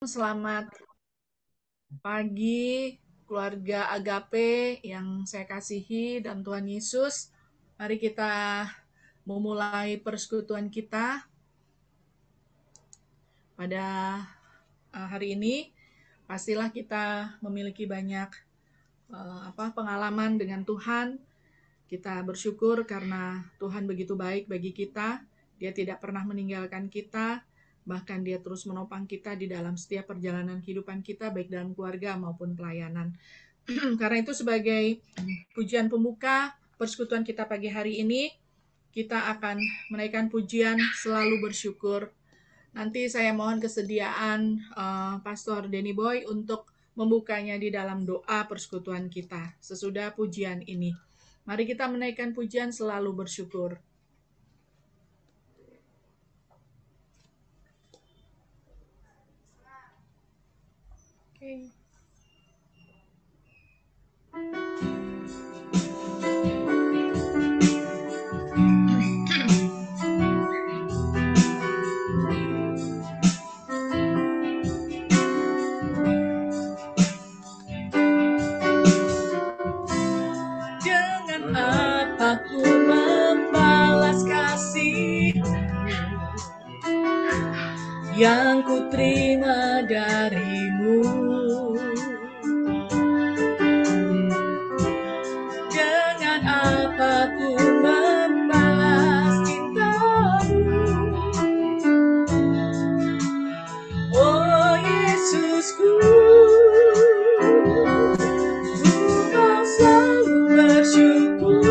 Selamat pagi keluarga Agape yang saya kasihi dan Tuhan Yesus. Mari kita memulai persekutuan kita pada hari ini. Pastilah kita memiliki banyak pengalaman dengan Tuhan. Kita bersyukur karena Tuhan begitu baik bagi kita. Dia tidak pernah meninggalkan kita. Bahkan dia terus menopang kita di dalam setiap perjalanan kehidupan kita, baik dalam keluarga maupun pelayanan. Karena itu sebagai pujian pembuka persekutuan kita pagi hari ini, kita akan menaikkan pujian selalu bersyukur. Nanti saya mohon kesediaan Pastor Denny Boy untuk membukanya di dalam doa persekutuan kita sesudah pujian ini. Mari kita menaikkan pujian selalu bersyukur. Okay. Dengan apa ku membalas kasih yang ku terima darimu? Dengan apa ku membalas cintamu? Oh Yesusku, Kau selalu bersyukur.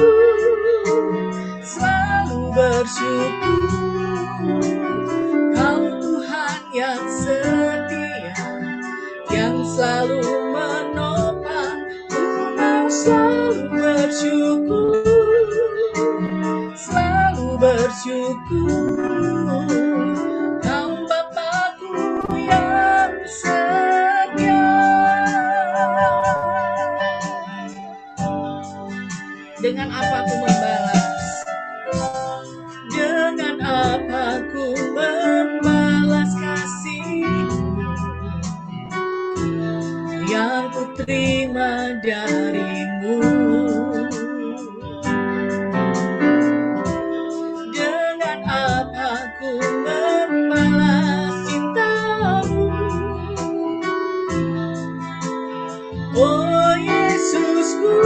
Kau Tuhan yang setia, yang selalu menopang. Kau selalu bersyukur. Kau Bapakku yang setia. Dengan apa ku membalas? Dengan apa ku membalas kasih yang ku terima darimu? Dengan apa ku membalas cintamu? Oh Yesusku,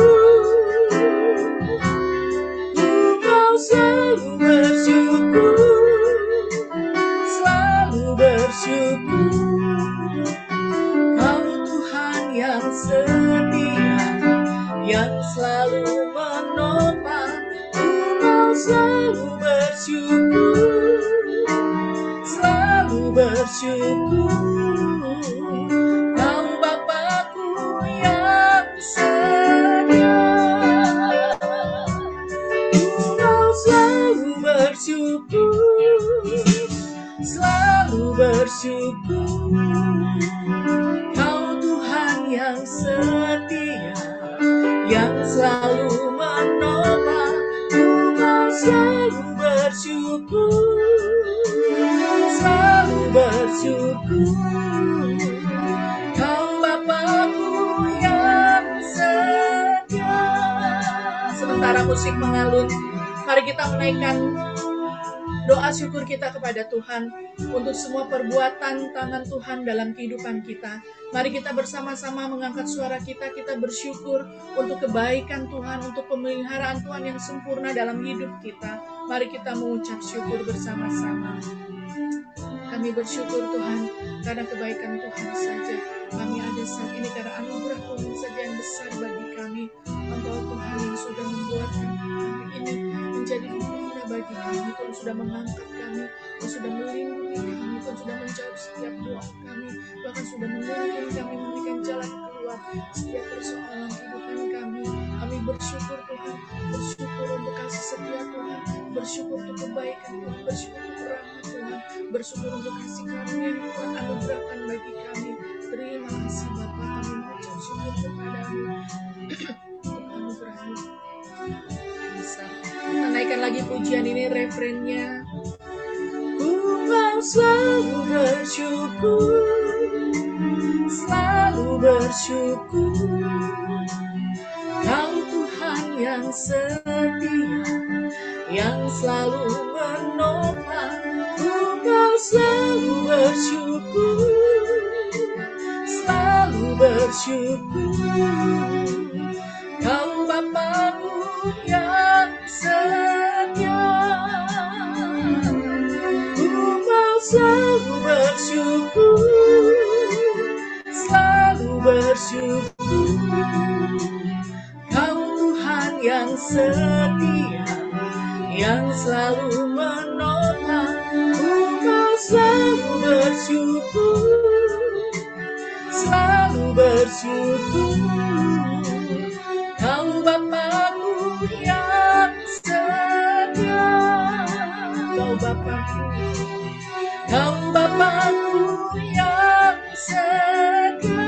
Kau selalu bersyukur. Kau Tuhan yang setia, yang selalu menopang. Kau selalu bersyukur. Kau Bapakku yang setia. Kau selalu bersyukur. Kau Tuhan yang setia, yang selalu menopang. Kau selalu bersyukur. Kau Bapakku yang setia. Sementara musik mengalun, mari kita menaikkan doa syukur kita kepada Tuhan untuk semua perbuatan tangan Tuhan dalam kehidupan kita. Mari kita bersama-sama mengangkat suara kita bersyukur untuk kebaikan Tuhan, untuk pemeliharaan Tuhan yang sempurna dalam hidup kita. Mari kita mengucap syukur bersama-sama. Kami bersyukur Tuhan karena kebaikan Tuhan saja kami ada saat ini, karena anugerah Tuhan saja yang besar bagi kami. Engkau Tuhan yang sudah membuatkan hari ini menjadi indah bagi kami. Tuhan sudah mengangkat kami, Tuhan sudah melindungi kami, Tuhan sudah menjawab setiap doa kami, bahkan sudah menuntun kami, memberikan jalan keluar setiap persoalan kehidupan kami. Kami bersyukur Tuhan, bersyukur untuk kasih setia Tuhan, bersyukur untuk kebaikan Tuhan, bersyukur untuk rahmat Tuhan, bersyukur untuk kasih karunia yang Tuhan anugerahkan bagi kami. Terima kasih Bapa, kami mengucap syukur kepadamu untuk anugerah-Mu. Bisa kita naikkan lagi pujian ini, refrennya. Kau selalu bersyukur. bersyukur, Kau Tuhan yang setia, yang selalu menopang. Kau selalu bersyukur, selalu bersyukur. Kau Bapa-Ku yang setia, Kau selalu bersyukur, selalu bersyukur. Kau Tuhan yang setia, yang selalu menopang. Kau selalu bersyukur, selalu bersyukur. Kau Bapa-Ku yang setia, Kau Bapa-Ku, Kau Bapa-Ku yang setia,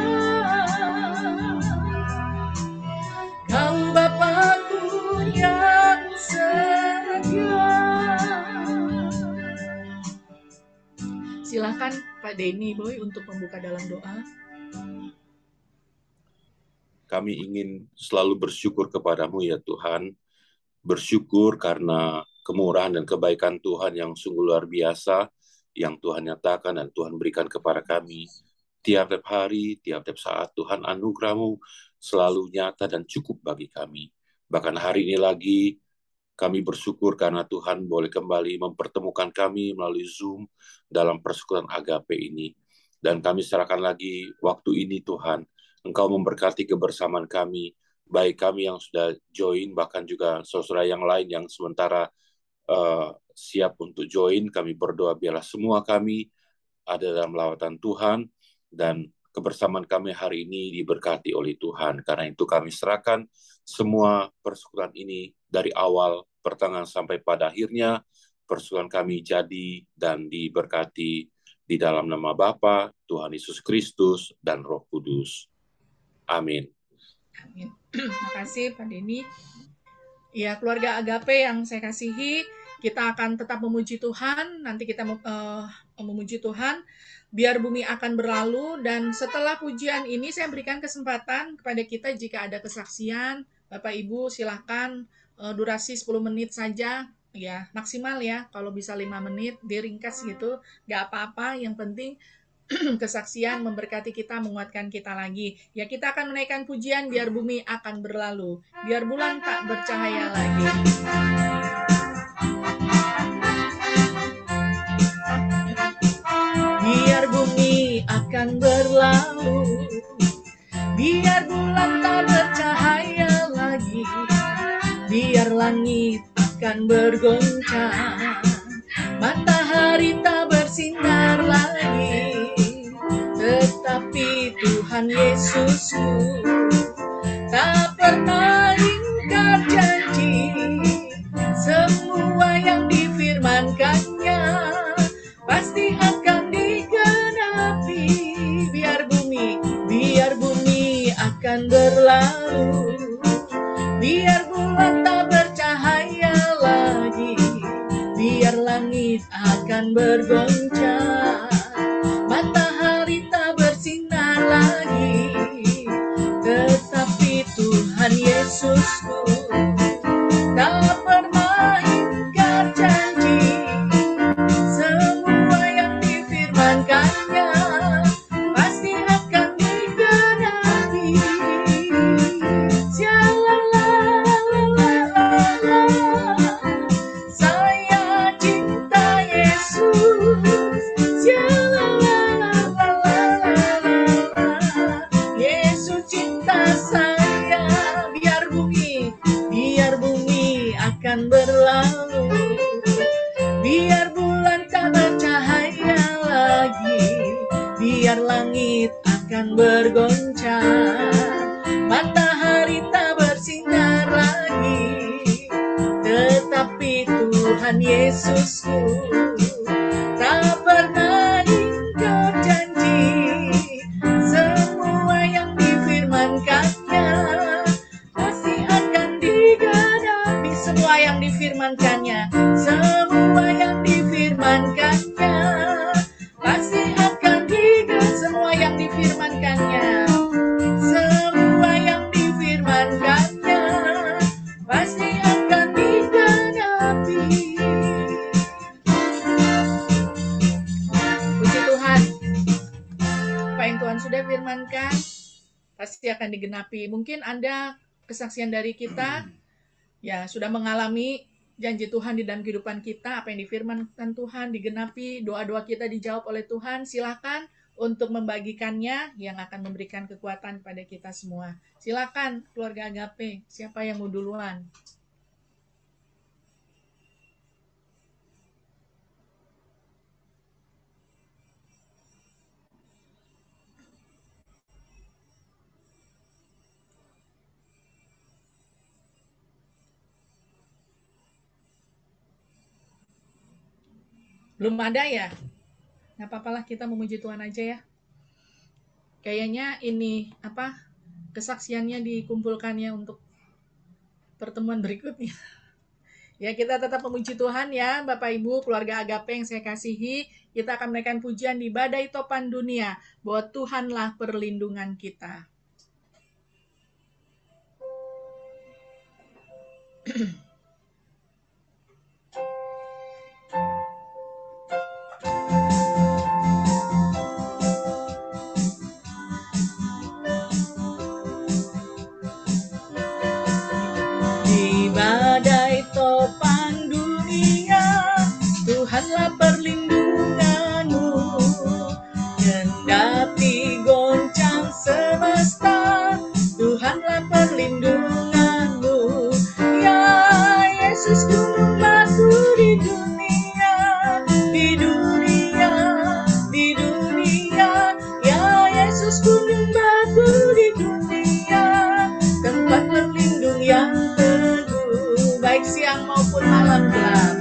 Kau Bapa-Ku yang setia. Silakan Pak Denny Boy untuk membuka dalam doa. Kami ingin selalu bersyukur kepadamu ya Tuhan, bersyukur karena kemurahan dan kebaikan Tuhan yang sungguh luar biasa, yang Tuhan nyatakan dan Tuhan berikan kepada kami. Tiap-tiap hari, tiap-tiap saat, Tuhan anugerah-Mu selalu nyata dan cukup bagi kami. Bahkan hari ini lagi, kami bersyukur karena Tuhan boleh kembali mempertemukan kami melalui Zoom dalam persekutuan Agape ini. Dan kami serahkan lagi waktu ini Tuhan, Engkau memberkati kebersamaan kami, baik kami yang sudah join, bahkan juga saudara yang lain yang sementara siap untuk join. Kami berdoa biarlah semua kami ada dalam lawatan Tuhan, dan kebersamaan kami hari ini diberkati oleh Tuhan. Karena itu kami serahkan semua persekutuan ini dari awal, pertengahan sampai pada akhirnya, persekutuan kami jadi dan diberkati di dalam nama Bapa, Tuhan Yesus Kristus, dan Roh Kudus. Amin. Amin. Terima kasih Pak Denny. Ya, keluarga Agape yang saya kasihi, kita akan tetap memuji Tuhan. Nanti kita memuji Tuhan, biar bumi akan berlalu. Dan setelah pujian ini, saya berikan kesempatan kepada kita jika ada kesaksian. Bapak Ibu silakan, durasi 10 menit saja. Ya, maksimal ya, kalau bisa 5 menit, diringkas gitu. Gak apa-apa, yang penting kesaksian memberkati kita, menguatkan kita lagi. Ya, kita akan menaikkan pujian biar bumi akan berlalu, biar bulan tak bercahaya lagi. Biar bumi akan berlalu, biar bulan tak bercahaya lagi, biar langit akan bergoncang, matahari tak bersinar lagi. Tetapi Tuhan Yesusku tak pernah ingkar janji. Semua yang difirmankannya pasti akan digenapi. Biar bumi akan berlalu, biar bulan tak bercahaya lagi, biar langit akan bergoncang, matahari tak bersinar lagi. Tetapi Tuhan Yesusku tak pernah ingkar janji. Semua yang difirmankannya pasti akan digenapi. Saya cinta Yesus. Yesus cinta saya. Biar bumi akan berlalu, biar bulan tak bercahaya lagi, biar langit akan bergoncang, matahari tak bersinar lagi. Tetapi Tuhan Yesusku tak pernah ingkar janji. Semua yang difirmankannya pasti akan digenapi. Semua yang difirmankannya, semua yang difirmankannya pasti akan digenapi. Semua yang difirmankannya yang Tuhan sudah firmankan pasti akan digenapi. Mungkin Anda kesaksian dari kita ya sudah mengalami janji Tuhan di dalam kehidupan kita, apa yang difirmankan Tuhan digenapi, doa-doa kita dijawab oleh Tuhan. Silakan untuk membagikannya yang akan memberikan kekuatan pada kita semua. Silakan keluarga Agape, siapa yang mau duluan? Belum ada ya? Nggak apa-apalah, kita memuji Tuhan aja ya. Kayaknya ini kesaksiannya dikumpulkannya untuk pertemuan berikutnya. Ya, kita tetap memuji Tuhan ya, Bapak Ibu, keluarga Agape yang saya kasihi. Kita akan menaikkan pujian di badai topan dunia, bahwa Tuhanlah perlindungan kita. Di badai topan dunia, Tuhanlah perlindunganmu. Kendati goncang semesta, Tuhanlah perlindunganmu. Ya Yesus gunung batu di dunia, di dunia, di dunia. Ya Yesus gunung batu di dunia, tempat berlindung yang teguh, baik siang maupun malam gelap,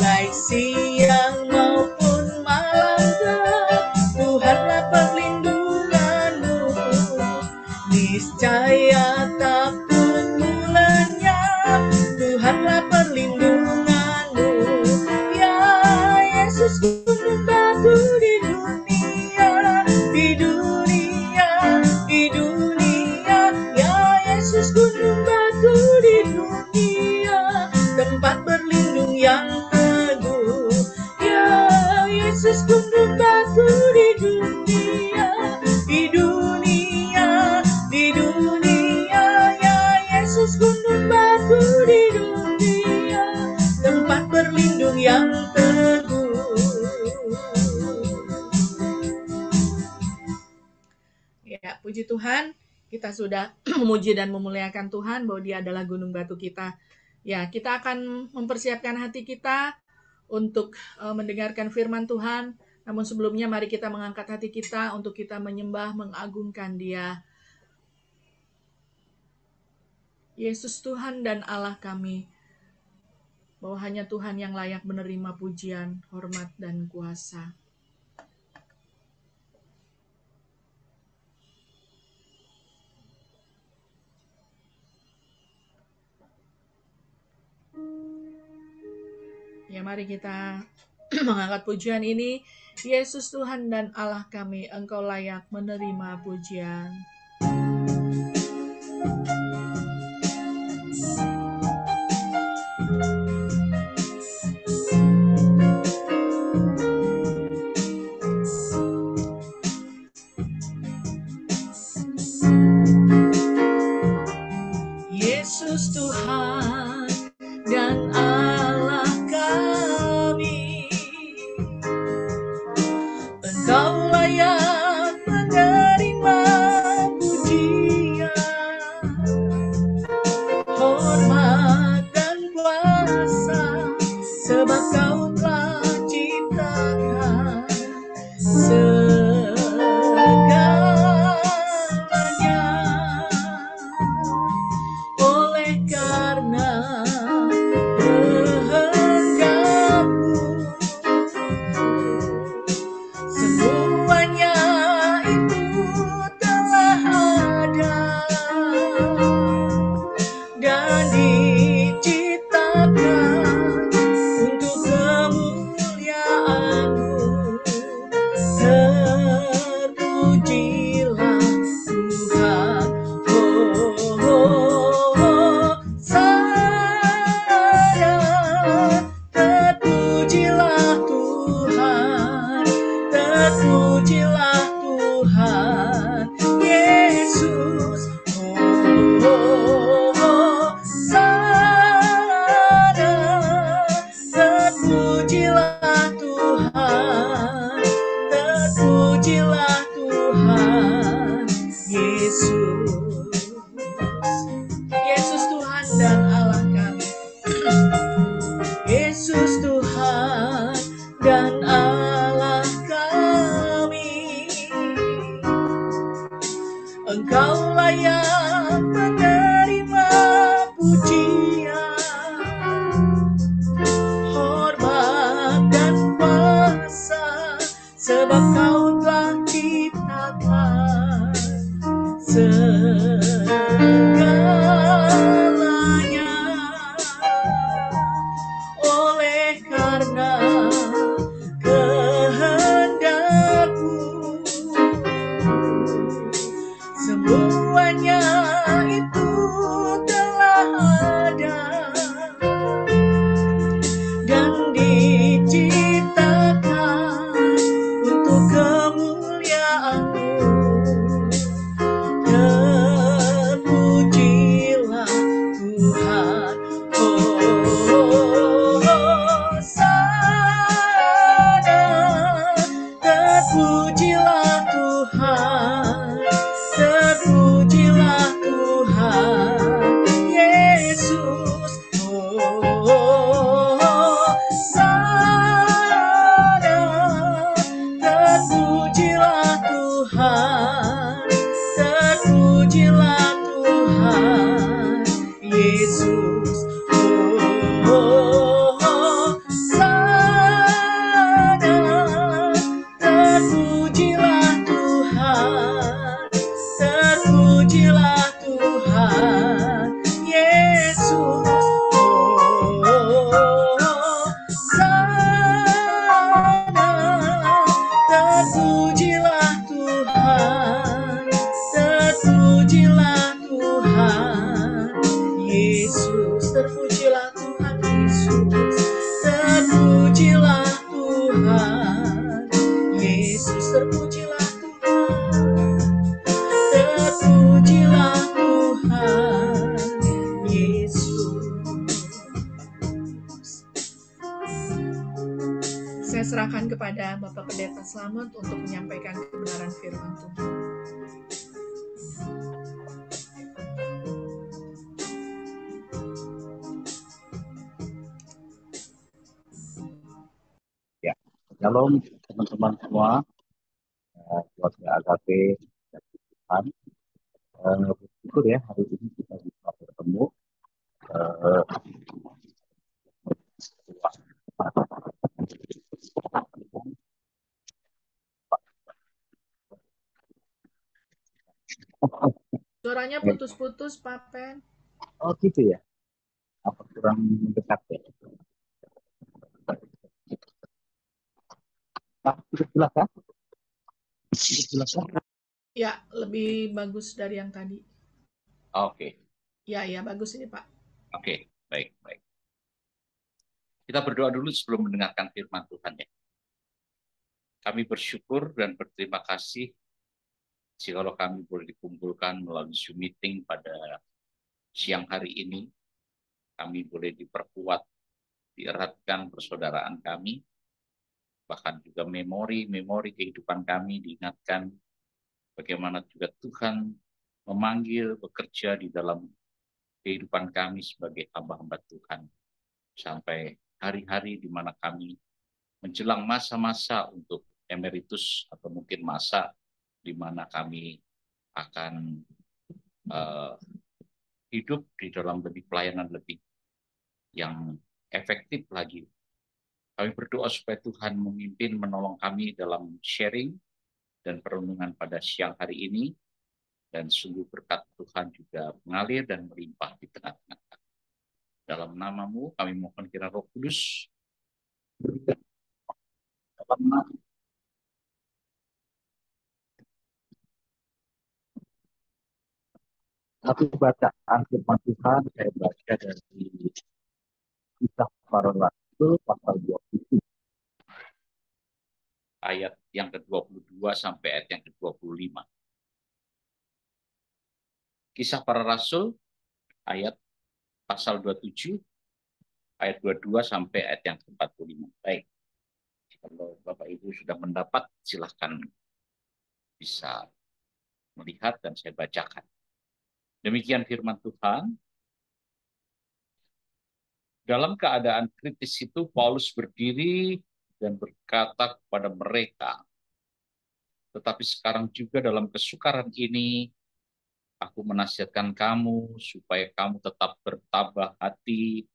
baik siang maupun malam gelap, Tuhanlah perlindunganmu. Niscaya takut mulanya, Tuhanlah perlindunganmu. Ya Yesus gunung batu di dunia, di dunia, di dunia. Ya Yesus gunung batu di dunia, tempat berlindung yang teguh. Ya Yesus gunung batu di dunia, di dunia, di dunia. Ya Yesus gunung batu di dunia, tempat berlindung yang teguh. Ya, puji Tuhan, kita sudah memuji dan memuliakan Tuhan bahwa Dia adalah gunung batu kita. Ya, kita akan mempersiapkan hati kita untuk mendengarkan firman Tuhan. Namun sebelumnya mari kita mengangkat hati kita untuk kita menyembah, mengagungkan Dia. Yesus Tuhan dan Allah kami, bahwa hanya Tuhan yang layak menerima pujian, hormat, dan kuasa. Ya, mari kita mengangkat pujian ini. Yesus Tuhan dan Allah kami, Engkau layak menerima pujian. Yesus Tuhan dan Allah kami, Engkau layak menerima pujian, hormat dan kuasa, sebab Kau telah ciptakan segalanya. Oleh karena kehendak-Mu, semuanya itu Engkaulah yang menerima pujian, hormat dan kuasa, sebab Kau telah ciptakan segalanya. Oleh karena kehendak-Mu, semuanya itu telah ada dan diciptakan untuk kemuliaan-Mu. Terpujilah Tuhan, Hosana. Terpujilah Tuhan, terpujilah Tuhan Yesus, Hosana. Terpujilah Tuhan, terpujilah Tuhan Yesus, Hosana. Terpujilah Tuhan, terpujilah Tuhan Yesus, Hosana. Terpujilah Tuhan, terpujilah Tuhan Yesus, terpujilah Tuhan Yesus, terpujilah Tuhan Yesus, terpujilah Tuhan, terpujilah Tuhan Yesus. Saya serahkan kepada Bapak Pendeta Slamet untuk menyampaikan kebenaran firman Tuhan. Ya, shalom teman-teman semua, keluarga Agape dan Tuhan. Bersyukur ya hari ini kita bisa bertemu. Suaranya putus-putus, Pak Pen. Oh gitu ya, apa kurang mendekat ya? Cukup jelas kan? Cukup jelas kan? Ya, lebih bagus dari yang tadi. Oke. Ya, bagus ini, Pak. Oke, baik. Kita berdoa dulu sebelum mendengarkan firman Tuhan ya. Kami bersyukur dan berterima kasih jikalau kami boleh dikumpulkan melalui Zoom meeting pada siang hari ini. Kami boleh diperkuat, dieratkan persaudaraan kami, bahkan juga memori kehidupan kami diingatkan bagaimana juga Tuhan memanggil, bekerja di dalam kehidupan kami sebagai hamba-hamba Tuhan. Sampai hari-hari di mana kami menjelang masa-masa untuk emeritus atau mungkin masa di mana kami akan hidup di dalam lebih pelayanan lebih yang efektif lagi. Kami berdoa supaya Tuhan memimpin, menolong kami dalam sharing dan perenungan pada siang hari ini. Dan sungguh berkat Tuhan juga mengalir dan melimpah di tengah-tengah kami. Dalam nama-Mu kami mohon kiranya Roh Kudus satu bacaan firman Tuhan saya baca dari Kisah Para Rasul pasal 20 ayat yang ke-22 sampai ayat yang ke-25. Kisah Para Rasul ayat pasal 27 ayat 22 sampai ayat yang ke-45. Baik. Kalau Bapak Ibu sudah mendapat, silahkan bisa melihat dan saya bacakan. Demikian firman Tuhan. Dalam keadaan kritis itu, Paulus berdiri dan berkata kepada mereka, tetapi sekarang juga dalam kesukaran ini, Aku menasihatkan kamu supaya kamu tetap bertabah hati,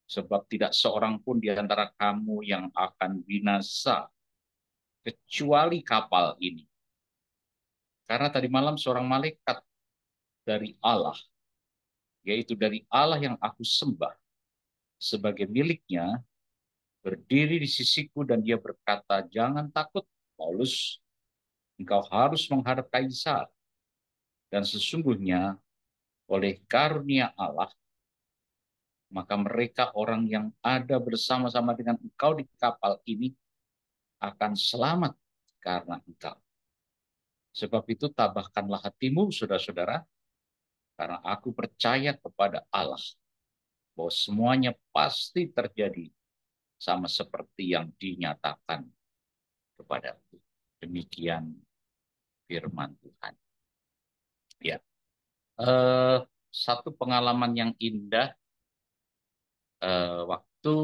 sebab tidak seorang pun di antara kamu yang akan binasa, kecuali kapal ini. Karena tadi malam seorang malaikat dari Allah, yaitu dari Allah yang aku sembah sebagai miliknya, berdiri di sisiku dan dia berkata, jangan takut, Paulus, engkau harus menghadap Kaisar. Dan sesungguhnya oleh karunia Allah, maka mereka orang yang ada bersama-sama dengan engkau di kapal ini akan selamat karena engkau. Sebab itu tabahkanlah hatimu, saudara-saudara, karena aku percaya kepada Allah bahwa semuanya pasti terjadi sama seperti yang dinyatakan kepadaku. Demikian firman Tuhan. Ya, satu pengalaman yang indah waktu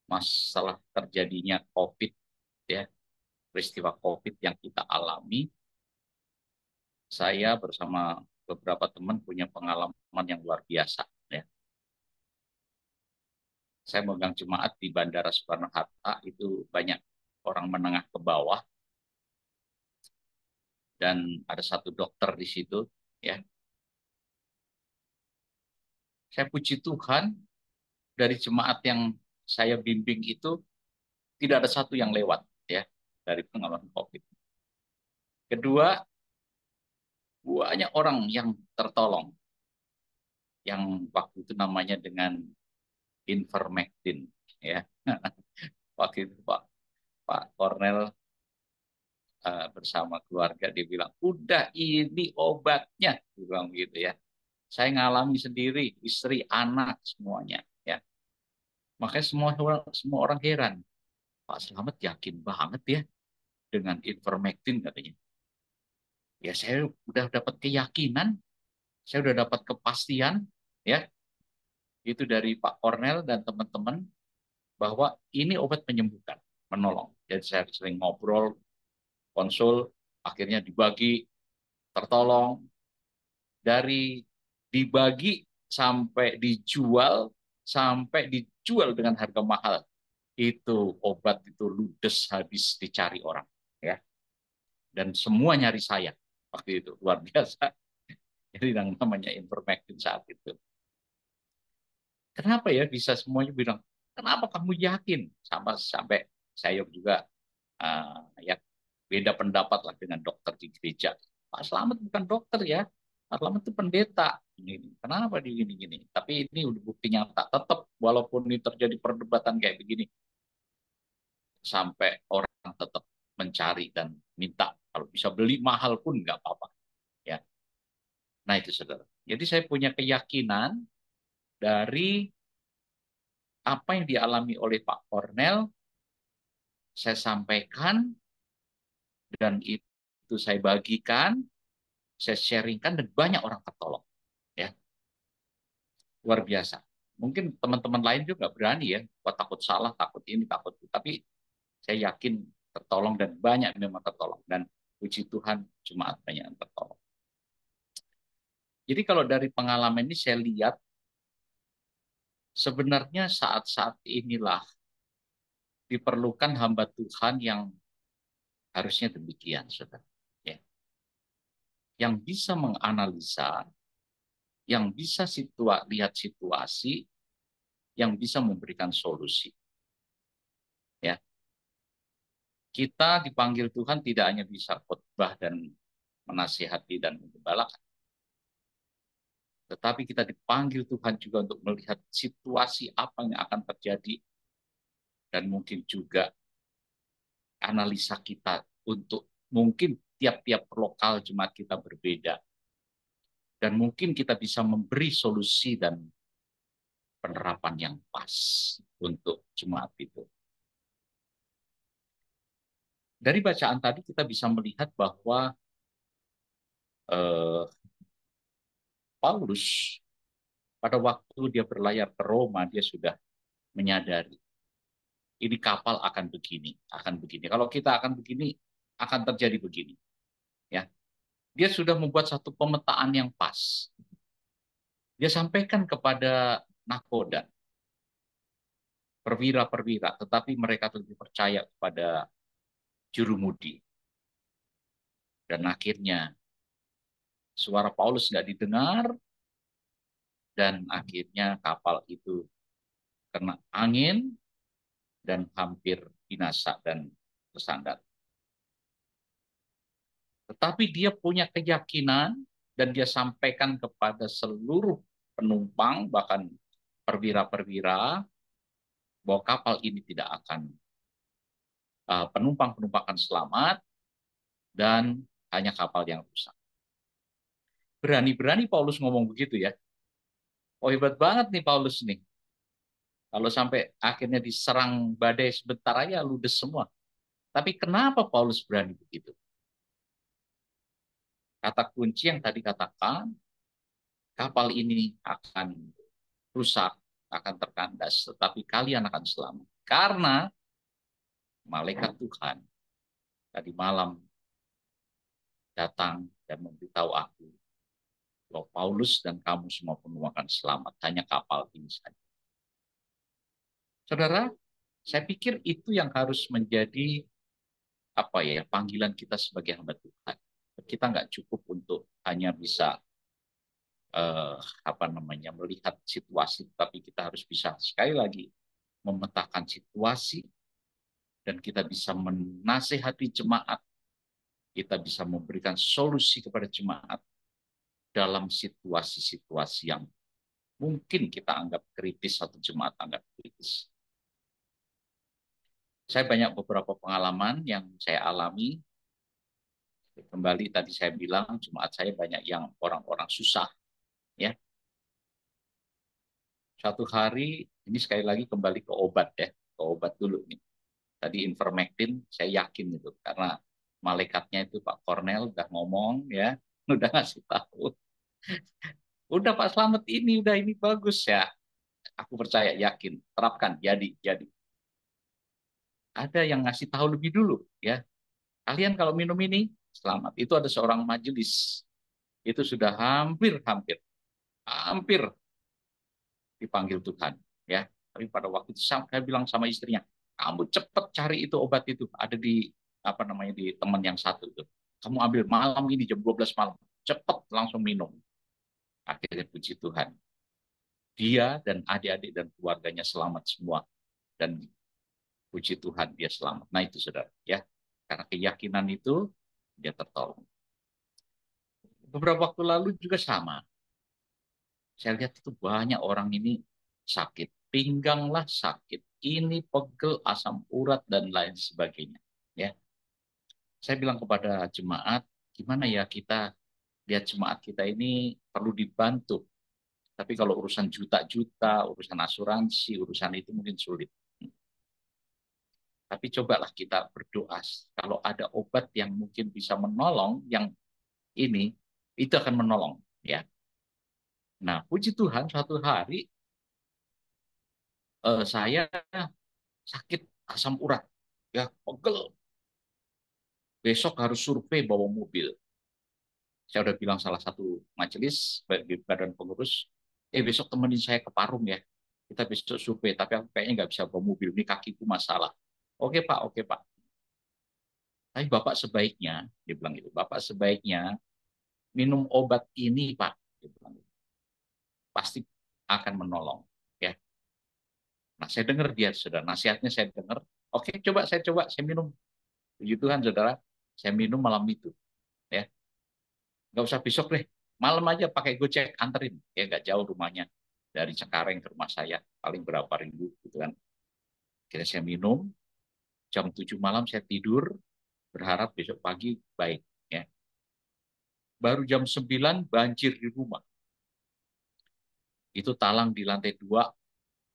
masalah terjadinya COVID, ya, peristiwa COVID yang kita alami. Saya bersama beberapa teman punya pengalaman yang luar biasa. Ya. Saya megang jemaat di Bandara Soekarno-Hatta, itu banyak orang menengah ke bawah, dan ada satu dokter di situ. Ya, saya puji Tuhan, dari jemaat yang saya bimbing itu tidak ada satu yang lewat, ya, dari pengalaman COVID. Kedua, banyak orang yang tertolong, yang waktu itu namanya dengan ivermectin, ya. Waktu itu Pak Kornel bersama keluarga dia bilang, udah ini obatnya, dia bilang gitu, ya. Saya ngalami sendiri, istri, anak, semuanya, ya. Makanya semua orang heran, Pak Slamet yakin banget ya dengan ivermectin, katanya. Ya, saya udah dapat keyakinan, saya udah dapat kepastian, ya, itu dari Pak Kornel dan teman-teman, bahwa ini obat menyembuhkan, menolong. Jadi saya sering ngobrol, konsul, akhirnya dibagi, tertolong. Dari dibagi sampai dijual dengan harga mahal. Itu obat itu ludes habis dicari orang, ya. Dan semua nyari saya waktu itu, luar biasa. Jadi yang namanya ivermectin saat itu. Kenapa ya bisa semuanya bilang, kenapa kamu yakin? Sampai saya juga ya beda pendapat lah dengan dokter di gereja. Pak Slamet bukan dokter ya, Pak Slamet itu pendeta. Kenapa di gini-gini? Tapi ini udah bukti nyata. Tetap walaupun ini terjadi perdebatan kayak begini, sampai orang tetap mencari dan minta. Kalau bisa beli mahal pun nggak apa-apa. Ya. Nah itu saudara. Jadi saya punya keyakinan dari apa yang dialami oleh Pak Kornel, saya sampaikan, dan itu saya bagikan, saya sharingkan, dan banyak orang tertolong. Ya, luar biasa. Mungkin teman-teman lain juga berani ya, takut salah, takut ini, takut itu. Tapi saya yakin tertolong, dan banyak memang tertolong. Dan puji Tuhan, jemaat banyak yang tertolong. Jadi kalau dari pengalaman ini saya lihat, sebenarnya saat-saat inilah diperlukan hamba Tuhan yang harusnya demikian, saudara. Ya. Yang bisa menganalisa, yang bisa lihat situasi, yang bisa memberikan solusi. Ya. Kita dipanggil Tuhan tidak hanya bisa khotbah dan menasihati dan menggembalakan, tetapi kita dipanggil Tuhan juga untuk melihat situasi apa yang akan terjadi, dan mungkin juga analisa kita untuk mungkin tiap-tiap lokal jemaat kita berbeda, dan mungkin kita bisa memberi solusi dan penerapan yang pas untuk jemaat itu. Dari bacaan tadi kita bisa melihat bahwa Paulus pada waktu dia berlayar ke Roma, dia sudah menyadari ini kapal akan begini, akan begini. Kalau kita akan begini, akan terjadi begini. Ya. Dia sudah membuat satu pemetaan yang pas. Dia sampaikan kepada nakoda, perwira-perwira, tetapi mereka lebih percaya kepada jurumudi. Dan akhirnya suara Paulus nggak didengar, dan akhirnya kapal itu kena angin dan hampir binasa dan tersandar. Tetapi dia punya keyakinan dan dia sampaikan kepada seluruh penumpang, bahkan perwira-perwira, bahwa kapal ini tidak akan, penumpang-penumpang akan selamat dan hanya kapal yang rusak. Berani-berani Paulus ngomong begitu ya. Oh, hebat banget nih Paulus nih. Kalau sampai akhirnya diserang badai sebentar aja ludes semua. Tapi kenapa Paulus berani begitu? Kata kunci yang tadi katakan, kapal ini akan rusak, akan terkandas, tetapi kalian akan selamat. Karena malaikat Tuhan tadi malam datang dan memberitahu aku bahwa Paulus dan kamu semua penuh akan selamat, hanya kapal ini saja. Saudara, saya pikir itu yang harus menjadi panggilan kita sebagai hamba Tuhan. Kita nggak cukup untuk hanya bisa melihat situasi, tapi kita harus bisa sekali lagi memetakan situasi dan kita bisa menasehati jemaat, kita bisa memberikan solusi kepada jemaat dalam situasi-situasi yang mungkin kita anggap kritis atau jemaat anggap kritis. Saya banyak beberapa pengalaman yang saya alami. Kembali tadi saya bilang jemaat saya banyak yang orang-orang susah, ya. Suatu hari ini sekali lagi kembali ke obat ya, ke obat dulu nih. Tadi Ivermectin saya yakin itu karena malaikatnya itu Pak Cornel udah ngomong ya, udah ngasih tahu. Udah Pak Slamet udah ini bagus ya. Aku percaya, yakin, terapkan, jadi. Ada yang ngasih tahu lebih dulu ya. Kalian kalau minum ini selamat. Itu ada seorang majelis. Itu sudah hampir dipanggil Tuhan ya. Tapi pada waktu itu saya bilang sama istrinya, kamu cepet cari itu obat itu ada di di teman yang satu itu. Kamu ambil malam ini jam 12 malam. Cepet langsung minum. Akhirnya puji Tuhan. Dia dan adik-adik dan keluarganya selamat semua. Dan puji Tuhan dia selamat. Nah itu saudara ya. Karena keyakinan itu dia tertolong. Beberapa waktu lalu juga sama. Saya lihat itu banyak orang ini sakit. Pinggang lah sakit. Ini pegel, asam urat, dan lain sebagainya. Ya, saya bilang kepada jemaat, gimana ya kita lihat jemaat kita ini perlu dibantu. Tapi kalau urusan juta-juta, urusan asuransi, urusan itu mungkin sulit. Tapi cobalah kita berdoa. Kalau ada obat yang mungkin bisa menolong, yang ini, itu akan menolong. Ya. Nah, puji Tuhan, suatu hari saya sakit asam urat. Ya, pegel. Besok harus survei bawa mobil. Saya udah bilang salah satu majelis di badan pengurus, besok temenin saya ke Parung ya. Kita besok survei, tapi aku kayaknya nggak bisa bawa mobil. Ini kakiku masalah. Oke Pak, oke Pak. Tapi Bapak sebaiknya, dia bilang itu, Bapak sebaiknya minum obat ini Pak. Dia bilang, pasti akan menolong. Ya. Nah saya dengar dia, saudara, nasihatnya saya dengar. Oke, saya minum. Puji Tuhan, saudara, saya minum malam itu. Ya, nggak usah besok deh, malam aja pakai Gojek anterin. Ya nggak jauh rumahnya dari Cengkareng ke rumah saya, paling berapa ribu gitu kan. Akhirnya saya minum, jam 7 malam saya tidur, berharap besok pagi baik. Ya. Baru jam 9 banjir di rumah. Itu talang di lantai 2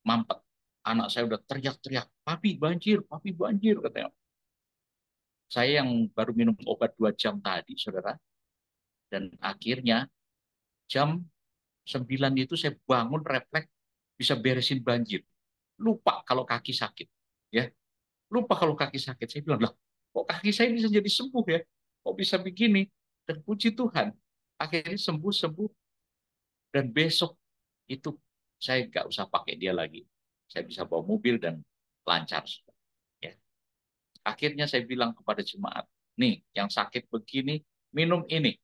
mampet. Anak saya udah teriak-teriak, papi banjir, katanya. Saya yang baru minum obat 2 jam tadi, saudara. Dan akhirnya jam 9 itu saya bangun refleks bisa beresin banjir. Lupa kalau kaki sakit. Ya, lupa kalau kaki sakit. Saya bilang, lah, kok kaki saya bisa jadi sembuh ya? Kok bisa begini? Dan puji Tuhan, akhirnya sembuh-sembuh, dan besok itu saya nggak usah pakai dia lagi. Saya bisa bawa mobil dan lancar. Ya. Akhirnya saya bilang kepada jemaat, nih yang sakit begini, minum ini.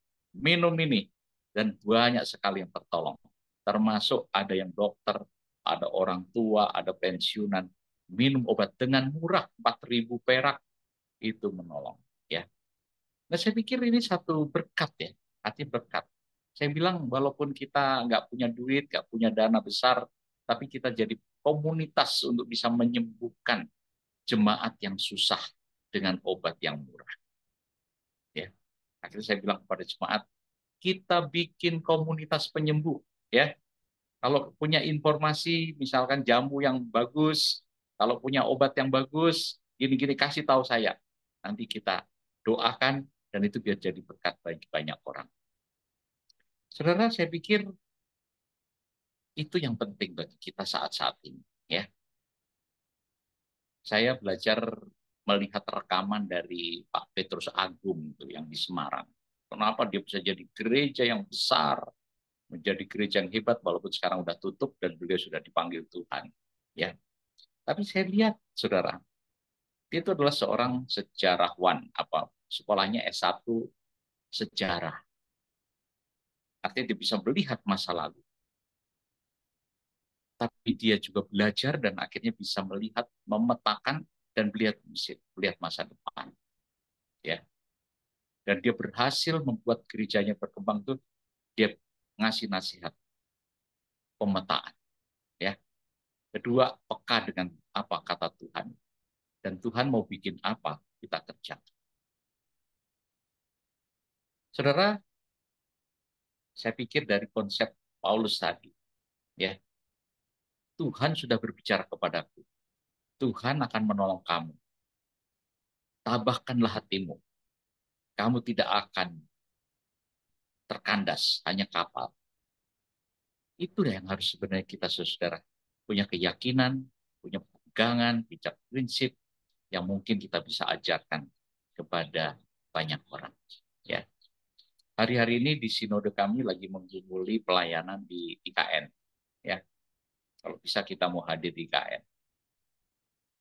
Dan banyak sekali yang tertolong. Termasuk ada yang dokter, ada orang tua, ada pensiunan. Minum obat dengan murah, 4.000 perak, itu menolong. Ya. Nah, saya pikir ini satu berkat ya, artinya berkat. Saya bilang walaupun kita nggak punya duit, nggak punya dana besar, tapi kita jadi komunitas untuk bisa menyembuhkan jemaat yang susah dengan obat yang murah. Ya, akhirnya saya bilang kepada jemaat, kita bikin komunitas penyembuh. Ya, kalau punya informasi, misalkan jamu yang bagus, kalau punya obat yang bagus, gini-gini kasih tahu saya. Nanti kita doakan dan itu biar jadi berkat bagi banyak orang. Saudara, saya pikir itu yang penting bagi kita saat-saat ini. Ya, saya belajar melihat rekaman dari Pak Petrus Agung itu yang di Semarang. Kenapa dia bisa jadi gereja yang besar, menjadi gereja yang hebat walaupun sekarang udah tutup dan beliau sudah dipanggil Tuhan. Ya, tapi saya lihat, saudara, dia itu adalah seorang sejarawan, sekolahnya S1 sejarah. Artinya dia bisa melihat masa lalu. Tapi dia juga belajar dan akhirnya bisa melihat, memetakan dan melihat masa depan. Ya. Dan dia berhasil membuat gerejanya berkembang tuh, dia ngasih nasihat, pemetaan. Ya. Kedua, peka dengan apa kata Tuhan. Dan Tuhan mau bikin apa, kita kerjakan. Saudara, saya pikir dari konsep Paulus tadi, ya, Tuhan sudah berbicara kepadaku. Tuhan akan menolong kamu. Tabahkanlah hatimu. Kamu tidak akan terkandas, hanya kapal. Itu yang harus sebenarnya kita, saudara, punya keyakinan, punya pegangan, bijak prinsip yang mungkin kita bisa ajarkan kepada banyak orang. Ya, hari-hari ini di sinode kami lagi menggumuli pelayanan di IKN. Ya, kalau bisa kita mau hadir di IKN.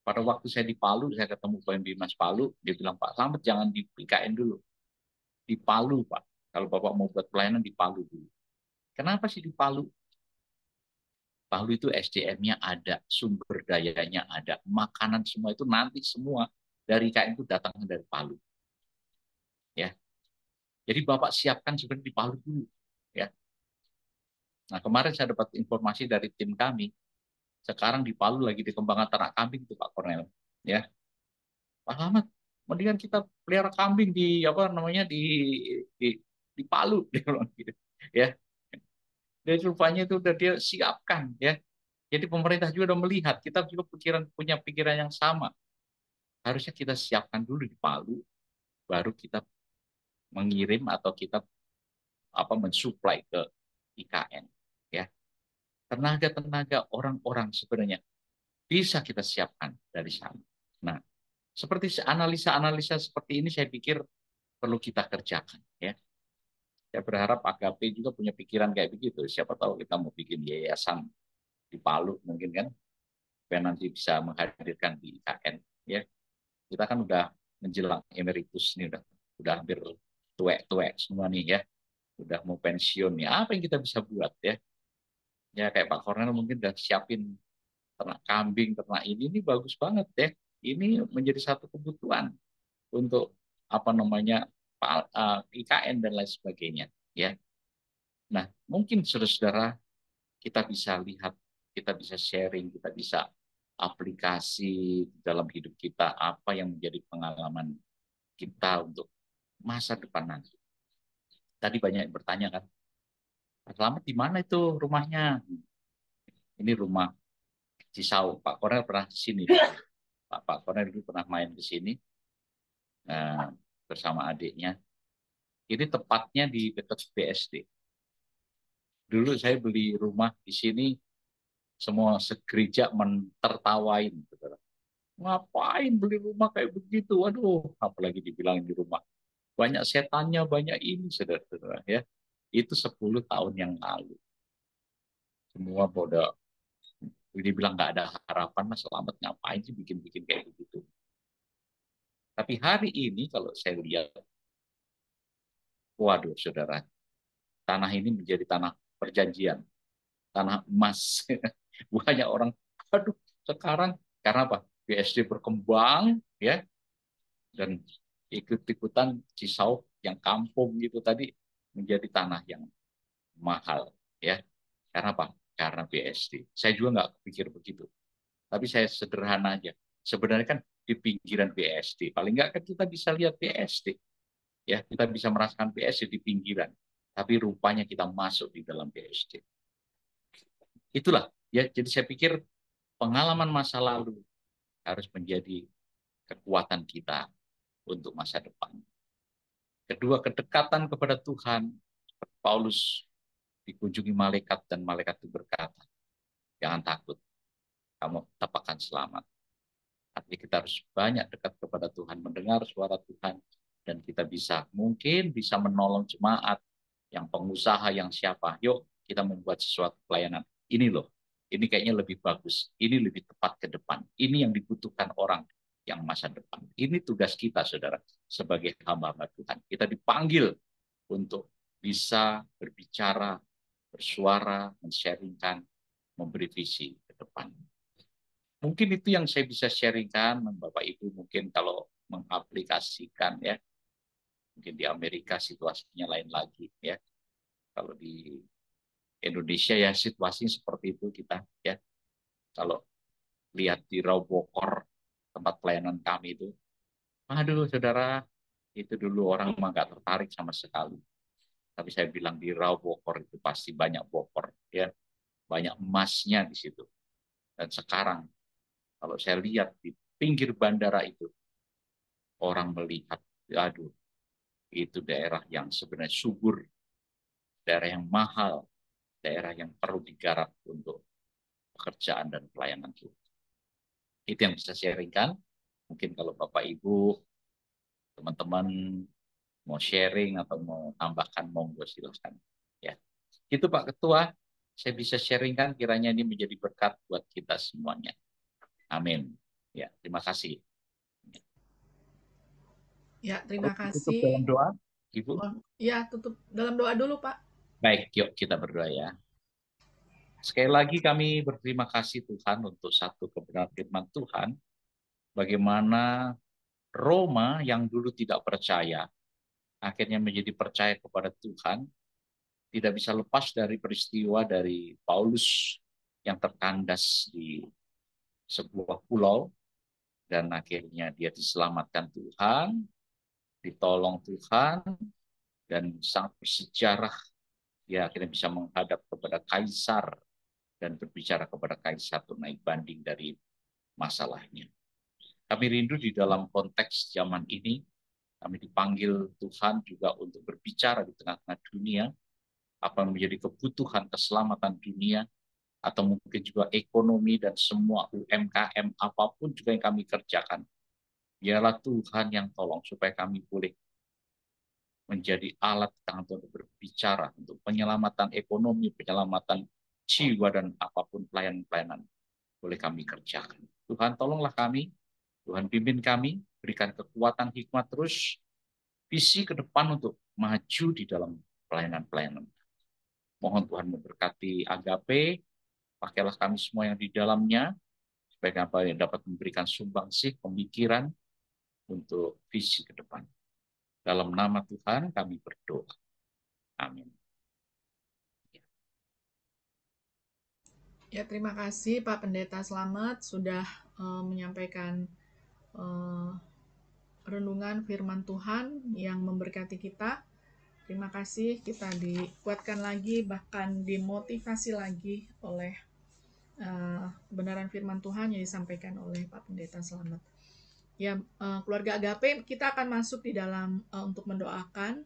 Pada waktu saya di Palu, saya ketemu Pak Bimas Palu, dia bilang, Pak Slamet jangan di IKN dulu, di Palu Pak. Kalau Bapak mau buat pelayanan di Palu dulu. Kenapa sih di Palu? Palu itu SDM-nya ada, sumber dayanya ada, makanan semua itu nanti semua dari IKN itu datangnya dari Palu. Ya, jadi Bapak siapkan sebenarnya di Palu dulu. Ya. Nah, kemarin saya dapat informasi dari tim kami, sekarang di Palu lagi dikembangkan ternak kambing itu Pak Kornel. Ya, Pak Ahmad, mendingan kita pelihara kambing di apa namanya di, di Palu, dia bilang gitu. Ya, dan rupanya itu udah dia siapkan. Ya, jadi pemerintah juga udah melihat, kita juga punya pikiran yang sama. Harusnya kita siapkan dulu di Palu, baru kita mengirim atau kita mensuplai ke IKN. Ya, tenaga-tenaga orang-orang sebenarnya bisa kita siapkan dari sana. Nah, seperti analisa-analisa seperti ini saya pikir perlu kita kerjakan. Ya, saya berharap AKP juga punya pikiran kayak begitu. Siapa tahu kita mau bikin yayasan di Palu mungkin kan, supaya nanti bisa menghadirkan di IKN. Ya, kita kan udah menjelang emeritus nih, udah hampir tuwek-tuwek semua nih ya, udah mau pensiun nih. Apa yang kita bisa buat ya? Ya kayak Pak Kornel mungkin udah siapin ternak kambing, ternak ini bagus banget ya. Ini menjadi satu kebutuhan untuk IKN dan lain sebagainya ya. Nah, mungkin saudara-saudara kita bisa lihat, kita bisa sharing, kita bisa aplikasi dalam hidup kita apa yang menjadi pengalaman kita untuk masa depan nanti. Tadi banyak yang bertanya kan, Pak Slamet di mana itu rumahnya? Ini rumah Cisau. Pak Kornel pernah di sini. Pak Kornel dulu pernah main ke sini bersama adiknya. Ini tepatnya di dekat BSD. Dulu saya beli rumah di sini, semua segereja tertawain. Saudara. Ngapain beli rumah kayak begitu? Waduh, apalagi dibilangin di rumah banyak setannya, banyak ini, saudara-saudara ya. Itu 10 tahun yang lalu. Semua pada dibilang nggak ada harapan, mas selamat ngapain sih bikin-bikin kayak gitu. Tapi hari ini kalau saya lihat, waduh saudara, tanah ini menjadi tanah perjanjian, tanah emas. Banyak orang, aduh sekarang karena apa? BSD berkembang ya, dan ikut-ikutan Cisau yang kampung gitu tadi menjadi tanah yang mahal ya. Karena apa? Karena BSD. Saya juga nggak pikir begitu. Tapi saya sederhana aja. Sebenarnya kan di pinggiran BSD. Paling nggak kan kita bisa lihat BSD. Ya, kita bisa merasakan BSD di pinggiran. Tapi rupanya kita masuk di dalam BSD. Itulah ya. Jadi saya pikir pengalaman masa lalu harus menjadi kekuatan kita untuk masa depan. Kedua, kedekatan kepada Tuhan. Paulus dikunjungi malaikat dan malaikat itu berkata, jangan takut, kamu tetap akan selamat. Artinya kita harus banyak dekat kepada Tuhan, mendengar suara Tuhan, dan kita mungkin bisa menolong jemaat, yang pengusaha, yang siapa. Yuk kita membuat sesuatu pelayanan. Ini loh, ini kayaknya lebih bagus, ini lebih tepat ke depan. Ini yang dibutuhkan orang yang masa depan. Ini tugas kita, saudara, sebagai hamba-hamba Tuhan. Kita dipanggil untuk bisa berbicara, bersuara, men-sharingkan, memberi visi ke depan. Mungkin itu yang saya bisa sharingkan, Bapak Ibu, mungkin kalau mengaplikasikan ya, mungkin di Amerika situasinya lain lagi ya. Kalau di Indonesia ya situasinya seperti itu kita ya. Kalau lihat di Raubokor, tempat pelayanan kami itu, aduh saudara, itu dulu orang mah nggak tertarik sama sekali. Tapi saya bilang di Raubokor itu pasti banyak bokor ya, banyak emasnya di situ. Dan sekarang kalau saya lihat di pinggir bandara itu, orang melihat, aduh, itu daerah yang sebenarnya subur, daerah yang mahal, daerah yang perlu digarap untuk pekerjaan dan pelayanan Tuhan. Itu yang bisa sharingkan. Mungkin kalau Bapak Ibu, teman-teman mau sharing atau mau tambahkan, monggo silahkan. Ya, itu Pak Ketua, saya bisa sharingkan, kiranya ini menjadi berkat buat kita semuanya. Amin. Ya, terima kasih. Ya, terima Tutup dalam kasih. doa, Ibu. Ya, tutup dalam doa dulu, Pak. Baik, yuk kita berdoa ya. Sekali lagi kami berterima kasih Tuhan untuk satu kebenaran firman Tuhan, bagaimana Roma yang dulu tidak percaya, akhirnya menjadi percaya kepada Tuhan, tidak bisa lepas dari peristiwa dari Paulus yang terkandas di sebuah pulau, dan akhirnya dia diselamatkan Tuhan, ditolong Tuhan, dan sangat bersejarah, dia akhirnya bisa menghadap kepada kaisar, dan berbicara kepada kaisar untuk naik banding dari masalahnya. Kami rindu di dalam konteks zaman ini, kami dipanggil Tuhan juga untuk berbicara di tengah-tengah dunia, apa yang menjadi kebutuhan keselamatan dunia, atau mungkin juga ekonomi dan semua UMKM, apapun juga yang kami kerjakan. Biarlah Tuhan yang tolong supaya kami boleh menjadi alat tangan untuk berbicara, untuk penyelamatan ekonomi, penyelamatan jiwa, dan apapun pelayanan-pelayanan boleh kami kerjakan. Tuhan tolonglah kami, Tuhan pimpin kami, berikan kekuatan hikmat terus, visi ke depan untuk maju di dalam pelayanan-pelayanan. Mohon Tuhan memberkati Agape, pakailah kami semua yang di dalamnya, supaya kami dapat memberikan sumbangsih pemikiran untuk visi ke depan. Dalam nama Tuhan kami berdoa. Amin. Ya, terima kasih Pak Pendeta Slamet sudah menyampaikan renungan firman Tuhan yang memberkati kita. Terima kasih, kita dikuatkan lagi, bahkan dimotivasi lagi oleh kebenaran firman Tuhan yang disampaikan oleh Pak Pendeta Slamet. Ya, keluarga Agape, kita akan masuk di dalam untuk mendoakan,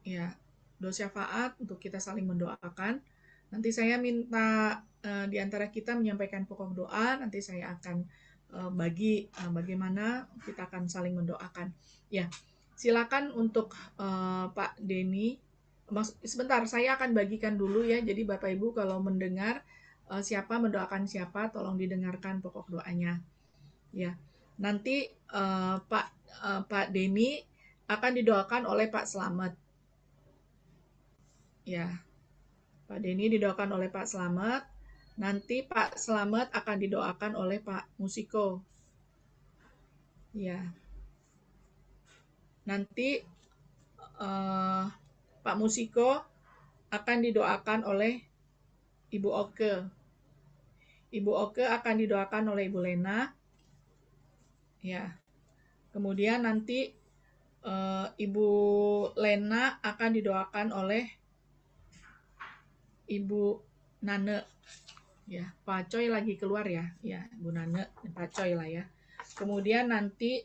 ya, doa syafaat untuk kita saling mendoakan. Nanti saya minta di antara kita menyampaikan pokok doa, nanti saya akan bagaimana kita akan saling mendoakan. Ya, silakan untuk Pak Denny. Sebentar, saya akan bagikan dulu ya. Jadi Bapak Ibu kalau mendengar siapa mendoakan siapa, tolong didengarkan pokok doanya. Ya, nanti Pak Denny akan didoakan oleh Pak Slamet. Ya, Pak Denny didoakan oleh Pak Slamet. Nanti Pak Slamet akan didoakan oleh Pak Musiko. Ya, nanti Pak Musiko akan didoakan oleh Ibu Oke. Ibu Oke akan didoakan oleh Ibu Lena. Ya, kemudian nanti Ibu Lena akan didoakan oleh Ibu Nane. Ya, Pak Coy lagi keluar ya. Ya, Ibu Nane, Pak Coy lah ya. Kemudian nanti